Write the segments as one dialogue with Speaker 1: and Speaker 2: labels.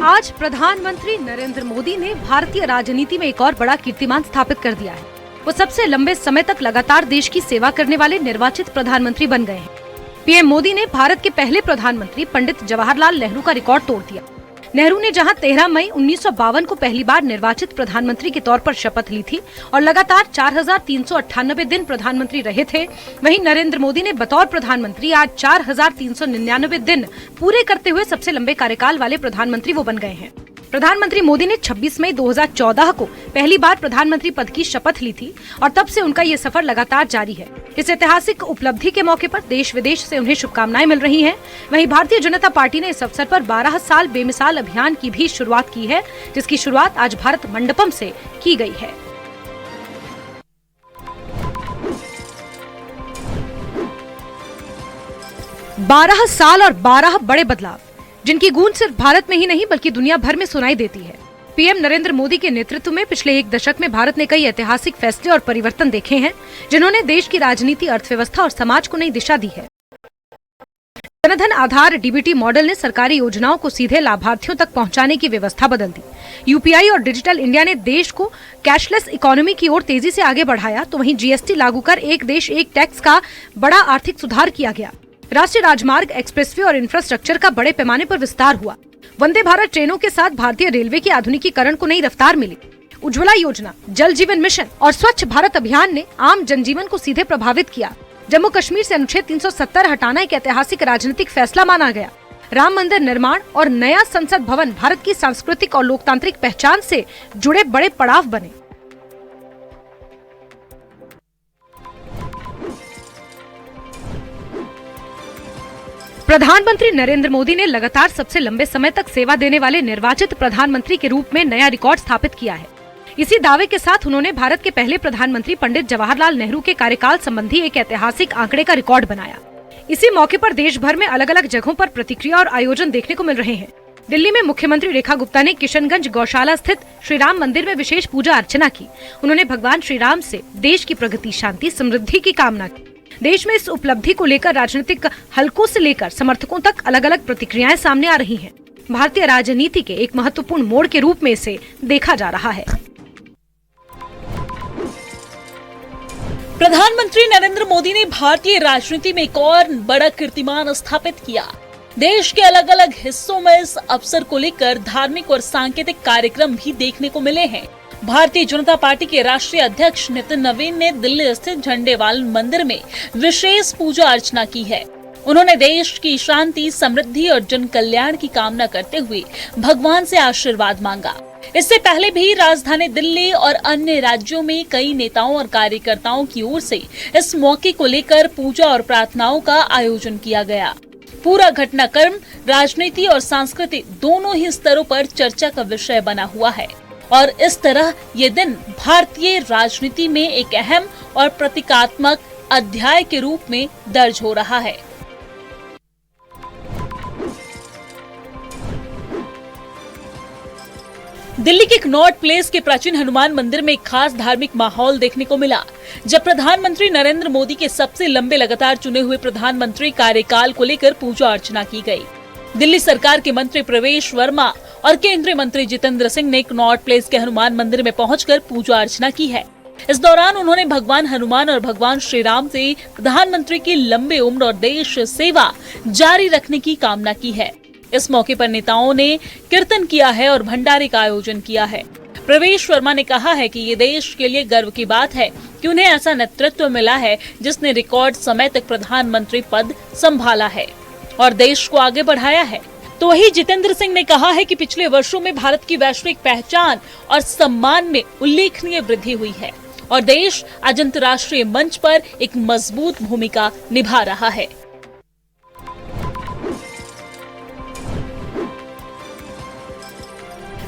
Speaker 1: आज प्रधानमंत्री नरेंद्र मोदी ने भारतीय राजनीति में एक और बड़ा कीर्तिमान स्थापित कर दिया है। वो सबसे लंबे समय तक लगातार देश की सेवा करने वाले निर्वाचित प्रधानमंत्री बन गए हैं। पीएम मोदी ने भारत के पहले प्रधानमंत्री पंडित जवाहरलाल नेहरू का रिकॉर्ड तोड़ दिया। नेहरू ने जहां 13 मई 1952 को पहली बार निर्वाचित प्रधानमंत्री के तौर पर शपथ ली थी और लगातार 4,398 दिन प्रधानमंत्री रहे थे, वहीं नरेंद्र मोदी ने बतौर प्रधानमंत्री आज 4,399 दिन पूरे करते हुए सबसे लंबे कार्यकाल वाले प्रधानमंत्री वो बन गए हैं। प्रधानमंत्री मोदी ने 26 मई 2014 को पहली बार प्रधानमंत्री पद की शपथ ली थी और तब से उनका ये सफर लगातार जारी है। इस ऐतिहासिक उपलब्धि के मौके पर देश विदेश से उन्हें शुभकामनाएं मिल रही हैं। वहीं भारतीय जनता पार्टी ने इस अवसर पर 12 साल बेमिसाल अभियान की भी शुरुआत की है, जिसकी शुरुआत आज भारत मंडपम से की गई है। बारह साल और 12 बड़े बदलाव, जिनकी गूंज सिर्फ भारत में ही नहीं बल्कि दुनिया भर में सुनाई देती है। पीएम नरेंद्र मोदी के नेतृत्व में पिछले एक दशक में भारत ने कई ऐतिहासिक फैसले और परिवर्तन देखे हैं, जिन्होंने देश की राजनीति, अर्थव्यवस्था और समाज को नई दिशा दी है। जनधन आधार डीबीटी मॉडल ने सरकारी योजनाओं को सीधे लाभार्थियों तक पहुंचाने की व्यवस्था बदल दी। यूपीआई और डिजिटल इंडिया ने देश को कैशलेस इकोनॉमी की ओर तेजी से आगे बढ़ाया, तो वहीं जीएसटी लागू कर एक देश एक टैक्स का बड़ा आर्थिक सुधार किया गया। राष्ट्रीय राजमार्ग, एक्सप्रेसवे और इंफ्रास्ट्रक्चर का बड़े पैमाने पर विस्तार हुआ। वंदे भारत ट्रेनों के साथ भारतीय रेलवे के आधुनिकीकरण को नई रफ्तार मिली। उज्ज्वला योजना, जल जीवन मिशन और स्वच्छ भारत अभियान ने आम जनजीवन को सीधे प्रभावित किया। जम्मू कश्मीर से अनुच्छेद 370 हटाना एक ऐतिहासिक राजनीतिक फैसला माना गया। राम मंदिर निर्माण और नया संसद भवन भारत की सांस्कृतिक और लोकतांत्रिक पहचान से जुड़े बड़े पड़ाव बने। प्रधानमंत्री नरेंद्र मोदी ने लगातार सबसे लंबे समय तक सेवा देने वाले निर्वाचित प्रधानमंत्री के रूप में नया रिकॉर्ड स्थापित किया है। इसी दावे के साथ उन्होंने भारत के पहले प्रधानमंत्री पंडित जवाहरलाल नेहरू के कार्यकाल संबंधी एक ऐतिहासिक आंकड़े का रिकॉर्ड बनाया। इसी मौके पर देश भर में अलग अलग जगहों पर प्रतिक्रिया और आयोजन देखने को मिल रहे हैं। दिल्ली में मुख्यमंत्री रेखा गुप्ता ने किशनगंज गौशाला स्थित श्री राम मंदिर में विशेष पूजा अर्चना की। उन्होंने भगवान श्री राम से देश की प्रगति, शांति, समृद्धि की कामना की। देश में इस उपलब्धि को लेकर राजनीतिक हलकों से लेकर समर्थकों तक अलग अलग प्रतिक्रियाएं सामने आ रही हैं। भारतीय राजनीति के एक महत्वपूर्ण मोड़ के रूप में इसे देखा जा रहा है।
Speaker 2: प्रधानमंत्री नरेंद्र मोदी ने भारतीय राजनीति में एक और बड़ा कीर्तिमान स्थापित किया। देश के अलग अलग हिस्सों में इस अवसर को लेकर धार्मिक और सांकेतिक कार्यक्रम भी देखने को मिले हैं। भारतीय जनता पार्टी के राष्ट्रीय अध्यक्ष नितिन नवीन ने दिल्ली स्थित झंडेवालन मंदिर में विशेष पूजा अर्चना की है। उन्होंने देश की शांति, समृद्धि और जन कल्याण की कामना करते हुए भगवान से आशीर्वाद मांगा। इससे पहले भी राजधानी दिल्ली और अन्य राज्यों में कई नेताओं और कार्यकर्ताओं की ओर से इस मौके को लेकर पूजा और प्रार्थनाओं का आयोजन किया गया। पूरा घटनाक्रम राजनीति और संस्कृति दोनों ही स्तरों पर चर्चा का विषय बना हुआ है और इस तरह ये दिन भारतीय राजनीति में एक अहम और प्रतीकात्मक अध्याय के रूप में दर्ज हो रहा है। दिल्ली के कनॉट प्लेस के प्राचीन हनुमान मंदिर में एक खास धार्मिक माहौल देखने को मिला, जब प्रधानमंत्री नरेंद्र मोदी के सबसे लंबे लगातार चुने हुए प्रधानमंत्री कार्यकाल को लेकर पूजा अर्चना की गई। दिल्ली सरकार के मंत्री प्रवेश वर्मा और केंद्रीय मंत्री जितेंद्र सिंह ने कनॉट प्लेस के हनुमान मंदिर में पहुंचकर पूजा अर्चना की है। इस दौरान उन्होंने भगवान हनुमान और भगवान श्री राम से प्रधानमंत्री की लंबी उम्र और देश सेवा जारी रखने की कामना की है। इस मौके पर नेताओं ने कीर्तन किया है और भंडारे का आयोजन किया है। प्रवेश वर्मा ने कहा है कि ये देश के लिए गर्व की बात है कि उन्हें ऐसा नेतृत्व मिला है जिसने रिकॉर्ड समय तक प्रधानमंत्री पद संभाला है और देश को आगे बढ़ाया है। तो वही जितेंद्र सिंह ने कहा है कि पिछले वर्षों में भारत की वैश्विक पहचान और सम्मान में उल्लेखनीय वृद्धि हुई है और देश आज अंतर्राष्ट्रीय मंच पर एक मजबूत भूमिका निभा रहा है।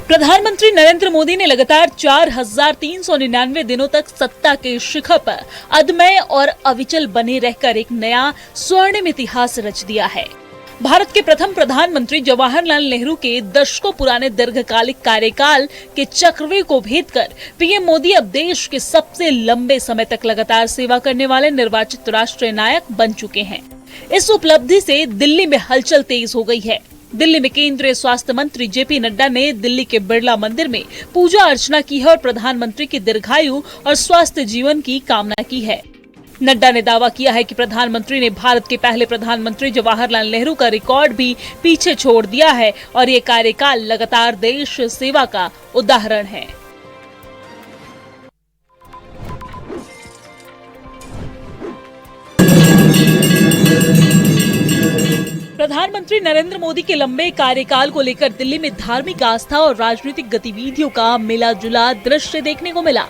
Speaker 2: प्रधानमंत्री नरेंद्र मोदी ने लगातार 4,399 दिनों तक सत्ता के शिखर पर अदम्य और अविचल बने रहकर एक नया स्वर्णिम इतिहास रच दिया है। भारत के प्रथम प्रधानमंत्री जवाहरलाल नेहरू के दशकों पुराने दीर्घकालिक कार्यकाल के चक्रव्यूह को भेदकर पीएम मोदी अब देश के सबसे लंबे समय तक लगातार सेवा करने वाले निर्वाचित राष्ट्रीय नायक बन चुके हैं। इस उपलब्धि से दिल्ली में हलचल तेज हो गई है। दिल्ली में केंद्रीय स्वास्थ्य मंत्री जेपी नड्डा ने दिल्ली के बिरला मंदिर में पूजा अर्चना की है और प्रधानमंत्री के दीर्घायु और स्वस्थ जीवन की कामना की है। नड्डा ने दावा किया है कि प्रधानमंत्री ने भारत के पहले प्रधानमंत्री जवाहरलाल नेहरू का रिकॉर्ड भी पीछे छोड़ दिया है और ये कार्यकाल लगातार देश सेवा का उदाहरण है। प्रधानमंत्री नरेंद्र मोदी के लंबे कार्यकाल को लेकर दिल्ली में धार्मिक आस्था और राजनीतिक गतिविधियों का मिला जुला दृश्य देखने को मिला,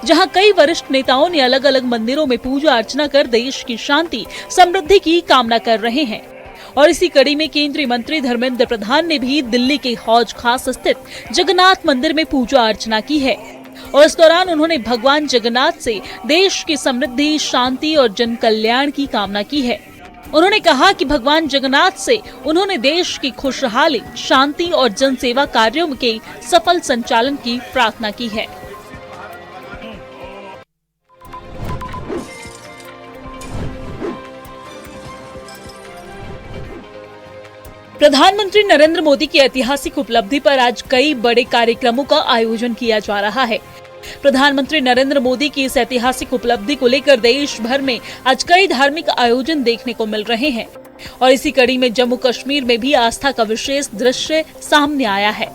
Speaker 2: जहां कई वरिष्ठ नेताओं ने अलग अलग मंदिरों में पूजा अर्चना कर देश की शांति समृद्धि की कामना कर रहे हैं। और इसी कड़ी में केंद्रीय मंत्री धर्मेंद्र प्रधान ने भी दिल्ली के हौज खास स्थित जगन्नाथ मंदिर में पूजा अर्चना की है और इस दौरान उन्होंने भगवान जगन्नाथ से देश की समृद्धि, शांति और जन कल्याण की कामना की है। उन्होंने कहा कि भगवान जगन्नाथ से उन्होंने देश की खुशहाली, शांति और जन सेवा कार्यों के सफल संचालन की प्रार्थना की है। प्रधानमंत्री नरेंद्र मोदी की ऐतिहासिक उपलब्धि पर आज कई बड़े कार्यक्रमों का आयोजन किया जा रहा है। प्रधानमंत्री नरेंद्र मोदी की इस ऐतिहासिक उपलब्धि को लेकर देश भर में आज कई धार्मिक आयोजन देखने को मिल रहे हैं और इसी कड़ी में जम्मू कश्मीर में भी आस्था का विशेष दृश्य सामने आया है।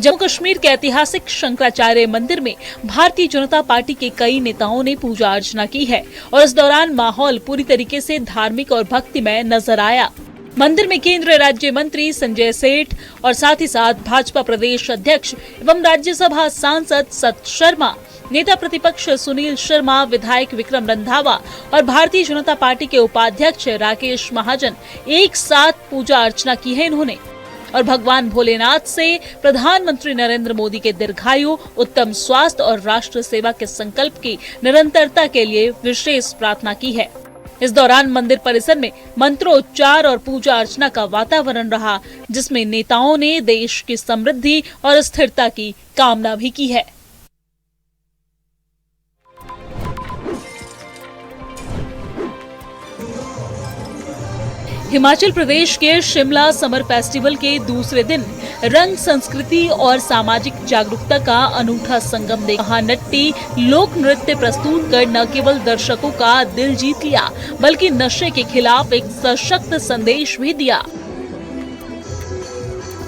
Speaker 2: जम्मू कश्मीर के ऐतिहासिक शंकराचार्य मंदिर में भारतीय जनता पार्टी के कई नेताओं ने पूजा अर्चना की है और इस दौरान माहौल पूरी तरीके से धार्मिक और भक्तिमय नजर आया। मंदिर में केंद्रीय राज्य मंत्री संजय सेठ और साथ ही साथ भाजपा प्रदेश अध्यक्ष एवं राज्यसभा सांसद सत शर्मा, नेता प्रतिपक्ष सुनील शर्मा, विधायक विक्रम रंधावा और भारतीय जनता पार्टी के उपाध्यक्ष राकेश महाजन एक साथ पूजा अर्चना की है इन्होंने और भगवान भोलेनाथ से प्रधानमंत्री नरेंद्र मोदी के दीर्घायु, उत्तम स्वास्थ्य और राष्ट्र सेवा के संकल्प की निरंतरता के लिए विशेष प्रार्थना की है। इस दौरान मंदिर परिसर में मंत्रोच्चार और पूजा अर्चना का वातावरण रहा, जिसमें नेताओं ने देश की समृद्धि और स्थिरता की कामना भी की है। हिमाचल प्रदेश के शिमला समर फेस्टिवल के दूसरे दिन रंग, संस्कृति और सामाजिक जागरूकता का अनूठा संगम देखा। नट्टी लोक नृत्य प्रस्तुत कर न केवल दर्शकों का दिल जीत लिया, बल्कि नशे के खिलाफ एक सशक्त संदेश भी दिया।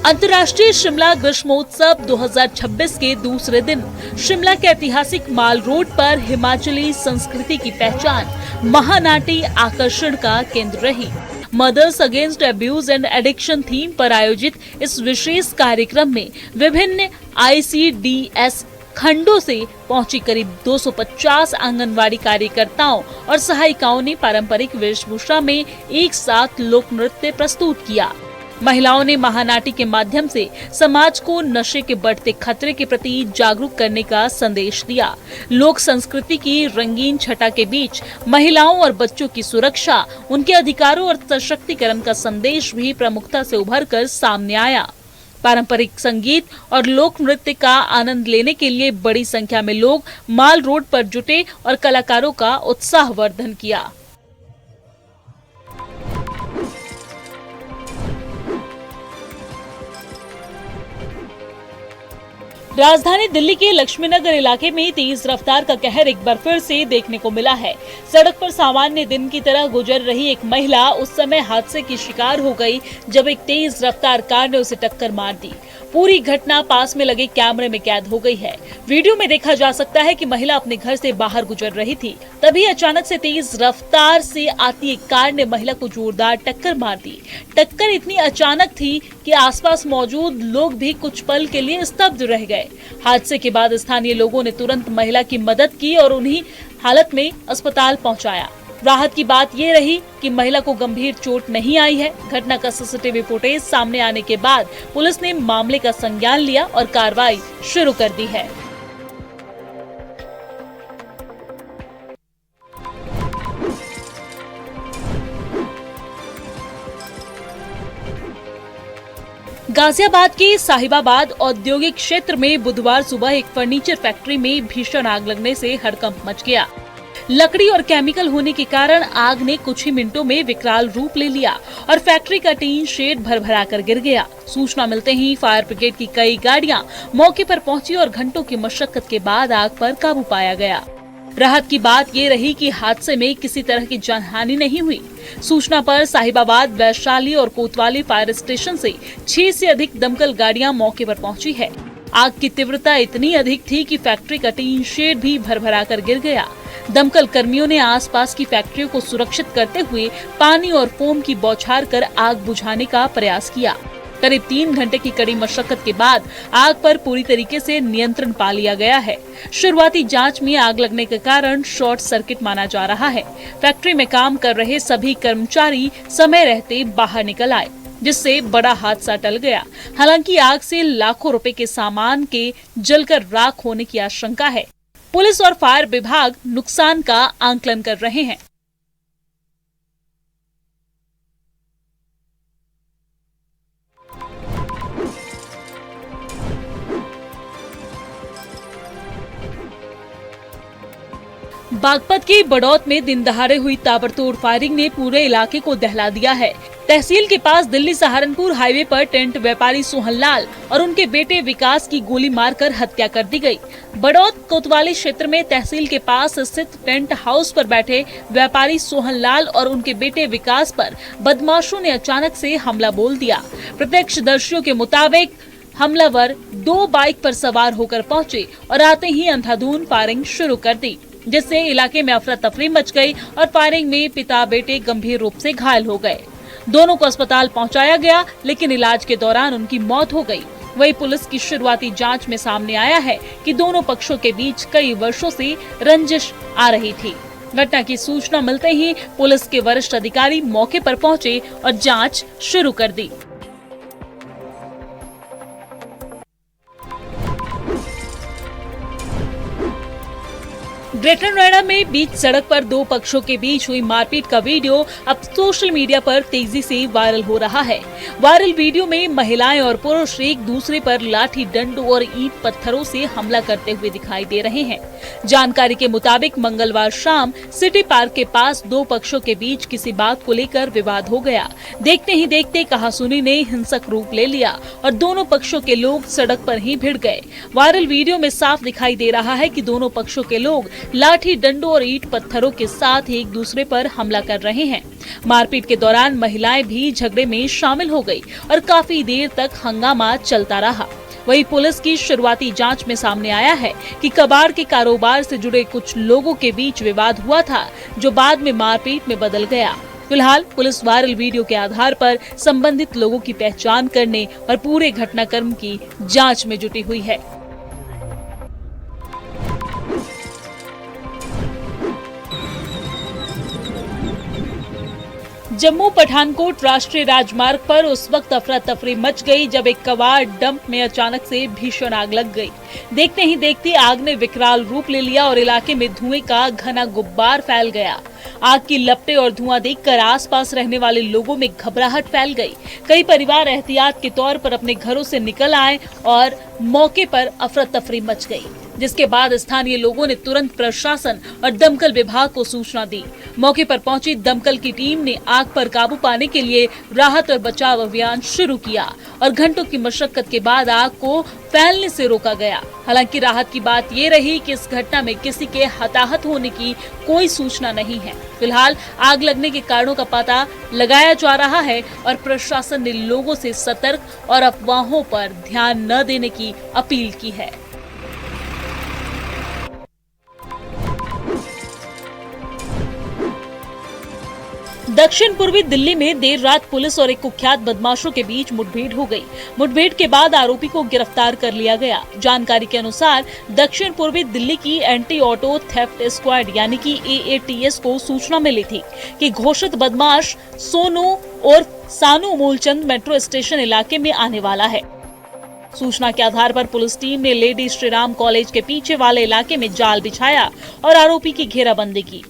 Speaker 2: अंतर्राष्ट्रीय शिमला ग्रीष्मोत्सव 2026 के दूसरे दिन शिमला के ऐतिहासिक माल रोड पर हिमाचली संस्कृति की पहचान महानाटी आकर्षण का केंद्र रही। Mothers against abuse and addiction theme पर आयोजित इस विशेष कार्यक्रम में विभिन्न ICDS खंडों से पहुंची करीब 250 आंगनवाड़ी कार्यकर्ताओं और सहायिकाओं ने पारंपरिक वेशभूषा में एक साथ लोक नृत्य प्रस्तुत किया। महिलाओं ने महानाटी के माध्यम से समाज को नशे के बढ़ते खतरे के प्रति जागरूक करने का संदेश दिया। लोक संस्कृति की रंगीन छटा के बीच महिलाओं और बच्चों की सुरक्षा, उनके अधिकारों और सशक्तिकरण का संदेश भी प्रमुखता से उभर कर सामने आया। पारंपरिक संगीत और लोक नृत्य का आनंद लेने के लिए बड़ी संख्या में लोग माल रोड पर जुटे और कलाकारों का उत्साहवर्धन किया। राजधानी दिल्ली के लक्ष्मीनगर इलाके में तेज रफ्तार का कहर एक बार फिर से देखने को मिला है। सड़क पर सामान्य दिन की तरह गुजर रही एक महिला उस समय हादसे की शिकार हो गई जब एक तेज रफ्तार कार ने उसे टक्कर मार दी। पूरी घटना पास में लगे कैमरे में कैद हो गई है। वीडियो में देखा जा सकता है कि महिला अपने घर से बाहर गुजर रही थी, तभी अचानक से तेज रफ्तार से आती एक कार ने महिला को जोरदार टक्कर मार दी। टक्कर इतनी अचानक थी कि आसपास मौजूद लोग भी कुछ पल के लिए स्तब्ध रह गए। हादसे के बाद स्थानीय लोगों ने तुरंत महिला की मदद की और उन्हीं हालत में अस्पताल पहुंचाया। राहत की बात ये रही कि महिला को गंभीर चोट नहीं आई है। घटना का CCTV फुटेज सामने आने के बाद पुलिस ने मामले का संज्ञान लिया और कार्रवाई शुरू कर दी है। गाजियाबाद के साहिबाबाद औद्योगिक क्षेत्र में बुधवार सुबह एक फर्नीचर फैक्ट्री में भीषण आग लगने से हड़कंप मच गया। लकड़ी और केमिकल होने के कारण आग ने कुछ ही मिनटों में विकराल रूप ले लिया और फैक्ट्री का टीन शेड भर-भरा कर गिर गया। सूचना मिलते ही फायर ब्रिगेड की कई गाड़ियां मौके पर पहुंची और घंटों की मशक्कत के बाद आग पर काबू पाया गया। राहत की बात ये रही कि हादसे में किसी तरह की जानहानि नहीं हुई। सूचना पर साहिबाबाद, वैशाली और कोतवाली फायर स्टेशन से 6 से अधिक दमकल गाड़ियां मौके पर पहुंची है। आग की तीव्रता इतनी अधिक थी कि फैक्ट्री का टीन शेड भी भर-भरा कर गिर गया। दमकल कर्मियों ने आसपास की फैक्ट्रियों को सुरक्षित करते हुए पानी और फोम की बौछार कर आग बुझाने का प्रयास किया। करीब 3 घंटे की कड़ी मशक्कत के बाद आग पर पूरी तरीके से नियंत्रण पा लिया गया है। शुरुआती जांच में आग लगने के कारण शॉर्ट सर्किट माना जा रहा है। फैक्ट्री में काम कर रहे सभी कर्मचारी समय रहते बाहर निकल आए, जिससे बड़ा हादसा टल गया। हालांकि आग से लाखों रुपए के सामान के जलकर राख होने की आशंका है। पुलिस और फायर विभाग नुकसान का आंकलन कर रहे हैं। बागपत के बड़ौत में दिन दहाड़े हुई ताबड़तोड़ फायरिंग ने पूरे इलाके को दहला दिया है। तहसील के पास दिल्ली सहारनपुर हाईवे पर टेंट व्यापारी सोहनलाल और उनके बेटे विकास की गोली मारकर हत्या कर दी गई। बड़ौत कोतवाली क्षेत्र में तहसील के पास स्थित टेंट हाउस पर बैठे व्यापारी सोहनलाल और उनके बेटे विकास पर बदमाशों ने अचानक से हमला बोल दिया। प्रत्यक्षदर्शियों के मुताबिक हमलावर 2 बाइक पर सवार होकर पहुंचे और आते ही अंधाधुंध फायरिंग शुरू कर दी, जिससे इलाके में अफरा तफरी मच गई और फायरिंग में पिता बेटे गंभीर रूप से घायल हो गए। दोनों को अस्पताल पहुंचाया गया, लेकिन इलाज के दौरान उनकी मौत हो गई। वहीं पुलिस की शुरुआती जांच में सामने आया है कि दोनों पक्षों के बीच कई वर्षों से रंजिश आ रही थी। घटना की सूचना मिलते ही पुलिस के वरिष्ठ अधिकारी मौके पर पहुंचे और जांच शुरू कर दी। ग्रेटर नोएडा में बीच सड़क पर 2 पक्षों के बीच हुई मारपीट का वीडियो अब सोशल मीडिया पर तेजी से वायरल हो रहा है। वायरल वीडियो में महिलाएं और पुरुष एक दूसरे पर लाठी डंडों और ईंट पत्थरों से हमला करते हुए दिखाई दे रहे हैं। जानकारी के मुताबिक मंगलवार शाम सिटी पार्क के पास 2 पक्षों के बीच किसी बात को लेकर विवाद हो गया। देखते ही देखते कहासुनी ने हिंसक रूप ले लिया और दोनों पक्षों के लोग सड़क पर ही भिड़ गए। वायरल वीडियो में साफ दिखाई दे रहा है कि दोनों पक्षों के लोग लाठी डंडों और ईंट पत्थरों के साथ एक दूसरे पर हमला कर रहे हैं। मारपीट के दौरान महिलाएं भी झगड़े में शामिल हो गई और काफी देर तक हंगामा चलता रहा। वहीं पुलिस की शुरुआती जांच में सामने आया है कि कबाड़ के कारोबार से जुड़े कुछ लोगों के बीच विवाद हुआ था, जो बाद में मारपीट में बदल गया। फिलहाल पुलिस वायरल वीडियो के आधार पर संबंधित लोगों की पहचान करने और पूरे घटनाक्रम की जांच में जुटी हुई है। जम्मू पठानकोट राष्ट्रीय राजमार्ग पर उस वक्त अफरा तफरी मच गई जब एक कबाड़ डंप में अचानक से भीषण आग लग गई। देखते ही देखते आग ने विकराल रूप ले लिया और इलाके में धुएं का घना गुब्बार फैल गया। आग की लपटें और धुआं देखकर आसपास रहने वाले लोगों में घबराहट फैल गई। कई परिवार एहतियात के तौर पर अपने घरों से निकल आए और मौके पर अफरा तफरी मच गई, जिसके बाद स्थानीय लोगों ने तुरंत प्रशासन और दमकल विभाग को सूचना दी। मौके पर पहुंची दमकल की टीम ने आग पर काबू पाने के लिए राहत और बचाव अभियान शुरू किया और घंटों की मशक्कत के बाद आग को फैलने से रोका गया। हालांकि राहत की बात ये रही कि इस घटना में किसी के हताहत होने की कोई सूचना नहीं है। फिलहाल आग लगने के कारणों का पता लगाया जा रहा है और प्रशासन ने लोगों से सतर्क और अफवाहों पर ध्यान न देने की अपील की है। दक्षिण पूर्वी दिल्ली में देर रात पुलिस और एक कुख्यात बदमाशों के बीच मुठभेड़ हो गई। मुठभेड़ के बाद आरोपी को गिरफ्तार कर लिया गया। जानकारी के अनुसार दक्षिण पूर्वी दिल्ली की एंटी ऑटो थेफ्ट स्क्वाड यानी कि AATS को सूचना मिली थी कि घोषित बदमाश सोनू और सानू मूलचंद मेट्रो स्टेशन इलाके में आने वाला है। सूचना के आधार पर पुलिस टीम ने लेडी श्रीराम कॉलेज के पीछे वाले इलाके में जाल बिछाया और आरोपी की घेराबंदी की।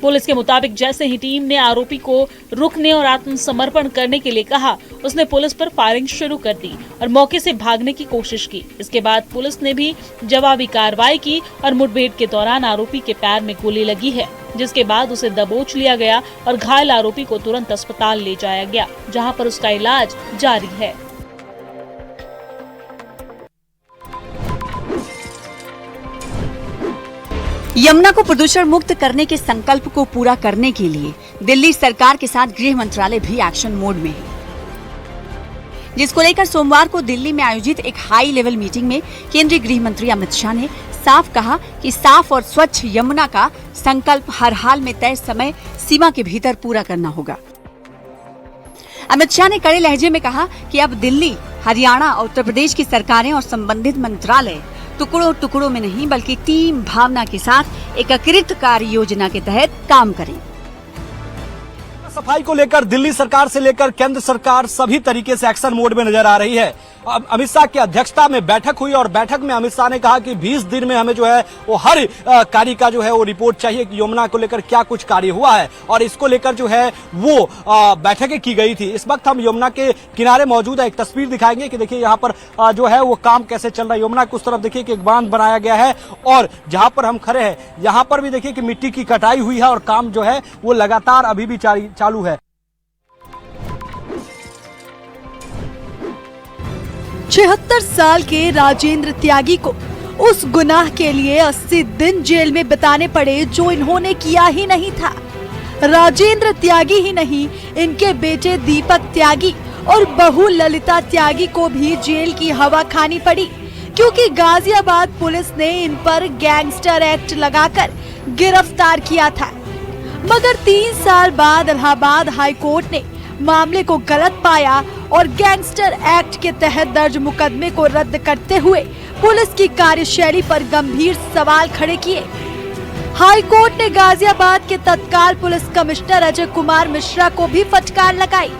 Speaker 2: पुलिस के मुताबिक जैसे ही टीम ने आरोपी को रुकने और आत्मसमर्पण करने के लिए कहा, उसने पुलिस पर फायरिंग शुरू कर दी और मौके से भागने की कोशिश की। इसके बाद पुलिस ने भी जवाबी कार्रवाई की और मुठभेड़ के दौरान आरोपी के पैर में गोली लगी है, जिसके बाद उसे दबोच लिया गया और घायल आरोपी को तुरंत अस्पताल ले जाया गया, जहां पर उसका इलाज जारी है।
Speaker 3: यमुना को प्रदूषण मुक्त करने के संकल्प को पूरा करने के लिए दिल्ली सरकार के साथ गृह मंत्रालय भी एक्शन मोड में है, जिसको लेकर सोमवार को दिल्ली में आयोजित एक हाई लेवल मीटिंग में केंद्रीय गृह मंत्री अमित शाह ने साफ कहा कि साफ और स्वच्छ यमुना का संकल्प हर हाल में तय समय सीमा के भीतर पूरा करना होगा। अमित शाह ने कड़े लहजे में कहा कि अब दिल्ली, हरियाणा और उत्तर प्रदेश की सरकारें और संबंधित मंत्रालय टुकड़ों टुकड़ों में नहीं बल्कि टीम भावना के साथ एकीकृत कार्य योजना के तहत काम करें।
Speaker 4: सफाई को लेकर दिल्ली सरकार से लेकर केंद्र सरकार सभी तरीके से एक्शन मोड में नजर आ रही है। अमित शाह की अध्यक्षता में बैठक हुई और बैठक में अमित शाह ने कहा कि 20 दिन में हमें जो है वो हर कार्य का जो है वो रिपोर्ट चाहिए कि यमुना को लेकर क्या कुछ कार्य हुआ है, और इसको लेकर जो है वो बैठकें की गई थी। इस वक्त हम यमुना के किनारे मौजूद है, एक तस्वीर दिखाएंगे कि देखिए यहाँ पर जो है वो काम कैसे चल रहा है। यमुना के उस तरफ देखिए कि एक बांध बनाया गया है और जहां पर हम खड़े हैं यहाँ पर भी देखिए कि मिट्टी की कटाई हुई है और काम जो है वो लगातार अभी भी चालू है।
Speaker 5: 76 साल के राजेंद्र त्यागी को उस गुनाह के लिए 80 दिन जेल में बिताने पड़े जो इन्होंने किया ही नहीं था। राजेंद्र त्यागी ही नहीं, इनके बेटे दीपक त्यागी और बहू ललिता त्यागी को भी जेल की हवा खानी पड़ी, क्योंकि गाजियाबाद पुलिस ने इन पर गैंगस्टर एक्ट लगाकर गिरफ्तार किया था। मगर 3 साल बाद इलाहाबाद हाई कोर्ट ने मामले को गलत पाया और गैंगस्टर एक्ट के तहत दर्ज मुकदमे को रद्द करते हुए पुलिस की कार्यशैली पर गंभीर सवाल खड़े किए। हाई कोर्ट ने गाजियाबाद के तत्काल पुलिस कमिश्नर अजय कुमार मिश्रा को भी फटकार लगाई।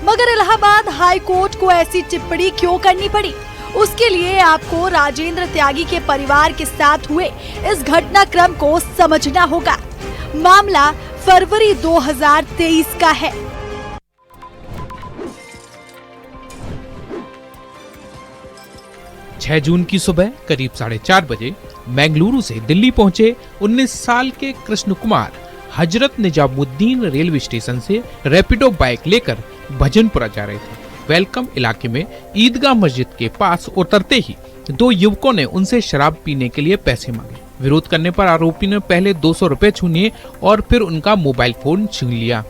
Speaker 5: मगर इलाहाबाद हाई कोर्ट को ऐसी टिप्पणी क्यों करनी पड़ी, उसके लिए आपको राजेंद्र त्यागी के परिवार के साथ हुए इस घटनाक्रम को समझना होगा। मामला फरवरी 2023 का है।
Speaker 6: 6 जून की सुबह करीब 4:30 बजे बेंगलुरु से दिल्ली पहुंचे 19 साल के कृष्ण कुमार हजरत निजामुद्दीन रेलवे स्टेशन से रैपिडो बाइक लेकर भजनपुरा जा रहे थे। वेलकम इलाके में ईदगाह मस्जिद के पास उतरते ही 2 युवकों ने उनसे शराब पीने के लिए पैसे मांगे। विरोध करने पर आरोपी ने पहले 200 रुपए छीने और फिर उनका मोबाइल फोन छीन लिया।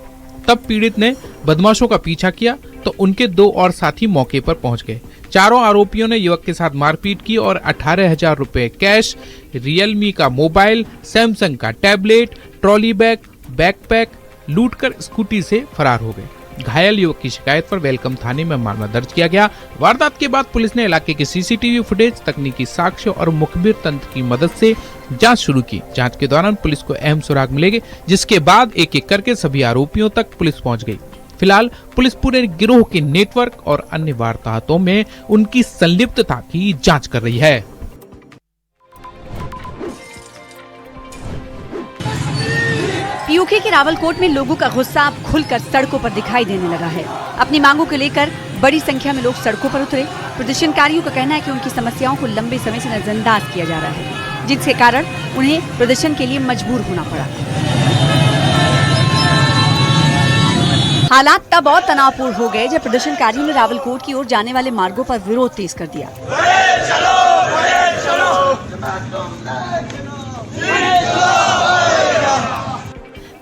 Speaker 6: तब पीड़ित ने बदमाशों का पीछा किया तो उनके 2 और साथी मौके पर पहुंच गए। चारों आरोपियों ने युवक के साथ मारपीट की और 18,000 रुपए कैश, रियलमी का मोबाइल, सैमसंग का टैबलेट, ट्रॉली बैग, बैकपैक लूटकर स्कूटी से फरार हो गए। घायल युवक की शिकायत पर वेलकम थाने में मामला दर्ज किया गया। वारदात के बाद पुलिस ने इलाके के सीसीटीवी फुटेज, तकनीकी साक्ष्य और मुखबिर तंत्र की मदद से जांच शुरू की। जांच के दौरान पुलिस को अहम सुराग मिले, जिसके बाद एक एक करके सभी आरोपियों तक पुलिस पहुंच गई। फिलहाल पुलिस पूरे गिरोह के नेटवर्क और अन्य वारदातों में उनकी संलिप्तता की जांच कर रही है।
Speaker 3: पीओके के रावलकोट में लोगों का गुस्सा अब खुलकर सड़कों पर दिखाई देने लगा है। अपनी मांगों को लेकर बड़ी संख्या में लोग सड़कों पर उतरे। प्रदर्शनकारियों का कहना है कि उनकी समस्याओं को लंबे समय से नजरअंदाज किया जा रहा है, जिसके कारण उन्हें प्रदर्शन के लिए मजबूर होना पड़ा। हालात तब और तनावपूर्ण हो गए जब प्रदर्शनकारियों ने रावलकोट की ओर जाने वाले मार्गों पर विरोध तेज कर दिया।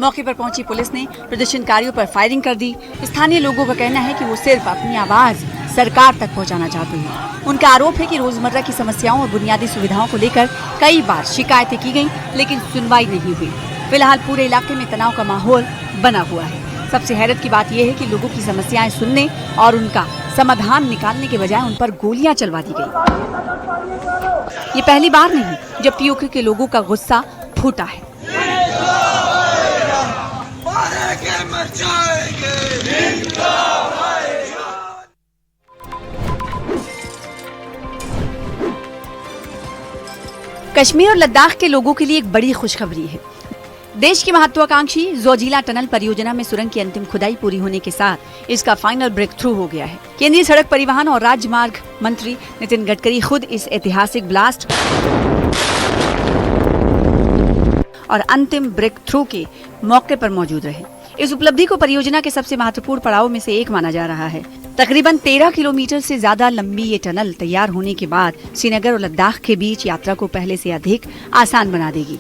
Speaker 3: मौके पर पहुंची पुलिस ने प्रदर्शनकारियों पर फायरिंग कर दी। स्थानीय लोगों का कहना है कि वो सिर्फ अपनी आवाज सरकार तक पहुंचाना चाहते हैं। उनका आरोप है कि रोजमर्रा की समस्याओं और बुनियादी सुविधाओं को लेकर कई बार शिकायतें की गईं, लेकिन सुनवाई नहीं हुई। फिलहाल पूरे इलाके में तनाव का माहौल बना हुआ है। सबसे हैरत की बात यह है कि लोगों की समस्याएं सुनने और उनका समाधान निकालने के बजाय उन पर गोलियां चलवा दी गई। ये पहली बार नहीं जब पीओके के लोगों का गुस्सा फूटा है। कश्मीर और लद्दाख के लोगों के लिए एक बड़ी खुशखबरी है। देश की महत्वाकांक्षी जोजिला टनल परियोजना में सुरंग की अंतिम खुदाई पूरी होने के साथ इसका फाइनल ब्रेक थ्रू हो गया है। केंद्रीय सड़क परिवहन और राजमार्ग मंत्री नितिन गडकरी खुद इस ऐतिहासिक ब्लास्ट और अंतिम ब्रेक थ्रू के मौके पर मौजूद रहे। इस उपलब्धि को परियोजना के सबसे महत्वपूर्ण पड़ाव में से एक माना जा रहा है। तकरीबन 13 किलोमीटर से ज्यादा लंबी ये टनल तैयार होने के बाद श्रीनगर और लद्दाख के बीच यात्रा को पहले से अधिक आसान बना देगी।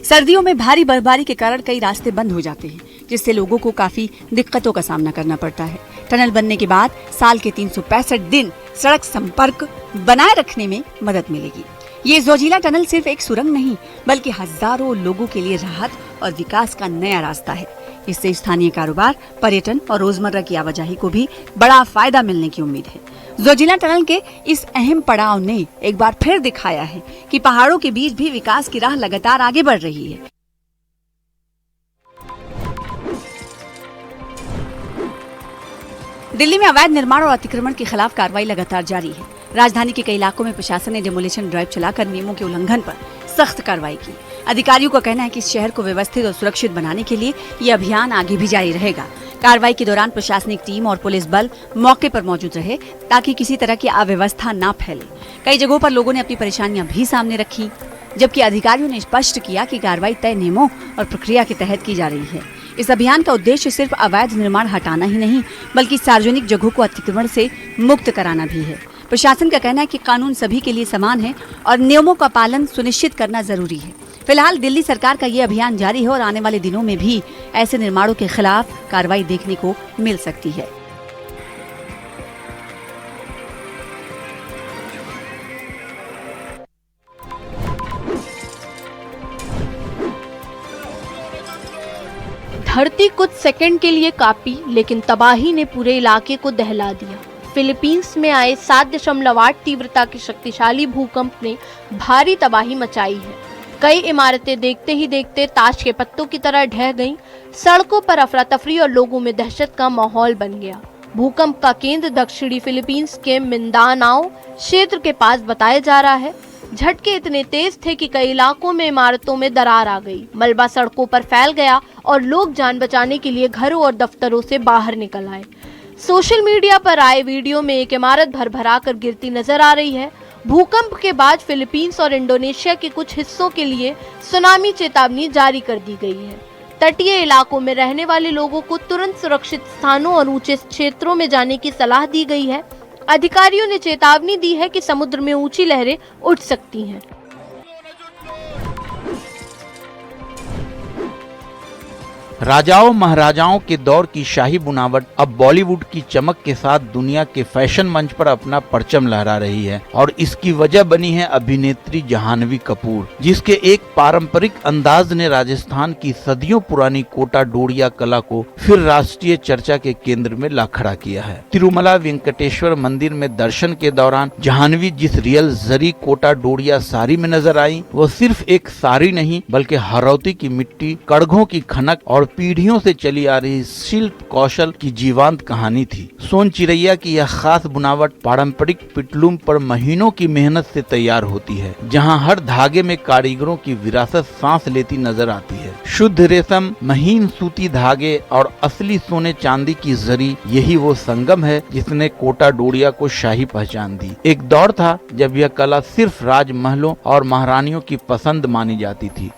Speaker 3: सर्दियों में भारी बर्फबारी के कारण कई रास्ते बंद हो जाते हैं, जिससे लोगों को काफी दिक्कतों का सामना करना पड़ता है। टनल बनने के बाद साल के 365 दिन सड़क संपर्क बनाए रखने में मदद मिलेगी। ये जोजिला टनल सिर्फ एक सुरंग नहीं, बल्कि हजारों लोगों के लिए राहत और विकास का नया रास्ता है। इससे स्थानीय कारोबार, पर्यटन और रोजमर्रा की आवाजाही को भी बड़ा फायदा मिलने की उम्मीद है। जोजिला टनल के इस अहम पड़ाव ने एक बार फिर दिखाया है कि पहाड़ों के बीच भी विकास की राह लगातार आगे बढ़ रही है। दिल्ली में अवैध निर्माण और अतिक्रमण के खिलाफ कार्रवाई लगातार जारी है। राजधानी के कई इलाकों में प्रशासन ने डेमोलिशन ड्राइव चलाकर नियमों के उल्लंघन पर सख्त कार्रवाई की। अधिकारियों का कहना है कि इस शहर को व्यवस्थित और सुरक्षित बनाने के लिए ये अभियान आगे भी जारी रहेगा। कार्रवाई के दौरान प्रशासनिक टीम और पुलिस बल मौके पर मौजूद रहे ताकि किसी तरह की अव्यवस्था न फैले। कई जगहों पर लोगों ने अपनी परेशानियां भी सामने रखी, जबकि अधिकारियों ने स्पष्ट किया कि कार्रवाई तय नियमों और प्रक्रिया के तहत की जा रही है। इस अभियान का उद्देश्य सिर्फ अवैध निर्माण हटाना ही नहीं, बल्कि सार्वजनिक जगहों को अतिक्रमण से मुक्त कराना भी है। प्रशासन का कहना है कि कानून सभी के लिए समान है और नियमों का पालन सुनिश्चित करना जरूरी है। फिलहाल दिल्ली सरकार का ये अभियान जारी है और आने वाले दिनों में भी ऐसे निर्माणों के खिलाफ कार्रवाई देखने को मिल सकती है।
Speaker 7: धरती कुछ सेकंड के लिए कांपी, लेकिन तबाही ने पूरे इलाके को दहला दिया। फिलीपींस में आए 7.8 तीव्रता के शक्तिशाली भूकंप ने भारी तबाही मचाई है। कई इमारतें देखते ही देखते ताश के पत्तों की तरह ढह गईं। सड़कों पर अफरा तफरी और लोगों में दहशत का माहौल बन गया। भूकंप का केंद्र दक्षिणी फिलीपींस के मिंदानाओ क्षेत्र के पास बताया जा रहा है। झटके इतने तेज थे कि कई इलाकों में इमारतों में दरार आ गई। मलबा सड़कों पर फैल गया और लोग जान बचाने के लिए घरों और दफ्तरों से बाहर निकल आए। सोशल मीडिया पर आए वीडियो में एक इमारत भरभरा कर गिरती नजर आ रही है। भूकंप के बाद फिलीपींस और इंडोनेशिया के कुछ हिस्सों के लिए सुनामी चेतावनी जारी कर दी गई है। तटीय इलाकों में रहने वाले लोगों को तुरंत सुरक्षित स्थानों और ऊंचे क्षेत्रों में जाने की सलाह दी गई है। अधिकारियों ने चेतावनी दी है कि समुद्र में ऊंची लहरें उठ सकती हैं।
Speaker 8: राजाओं महाराजाओं के दौर की शाही बुनावट अब बॉलीवुड की चमक के साथ दुनिया के फैशन मंच पर अपना परचम लहरा रही है और इसकी वजह बनी है अभिनेत्री जाह्नवी कपूर, जिसके एक पारंपरिक अंदाज ने राजस्थान की सदियों पुरानी कोटा डोरिया कला को फिर राष्ट्रीय चर्चा के केंद्र में ला खड़ा किया है। तिरुमला वेंकटेश्वर मंदिर में दर्शन के दौरान जाह्नवी जिस रियल जरी कोटा डोरिया साड़ी में नजर आई, वो सिर्फ एक साड़ी नहीं बल्कि हरौती की मिट्टी, कड़घों की खनक और पीढ़ियों से चली आ रही शिल्प कौशल की जीवंत कहानी थी। सोन चिरैया की यह खास बुनावट पारंपरिक पिटलूम पर महीनों की मेहनत से तैयार होती है, जहां हर धागे में कारीगरों की विरासत सांस लेती नजर आती है। शुद्ध रेशम, महीन सूती धागे और असली सोने चांदी की जरी, यही वो संगम है जिसने कोटा डोरिया को शाही पहचान दी। एक दौर था जब यह कला सिर्फ राजमहलों और महारानियों की पसंद मानी जाती थी,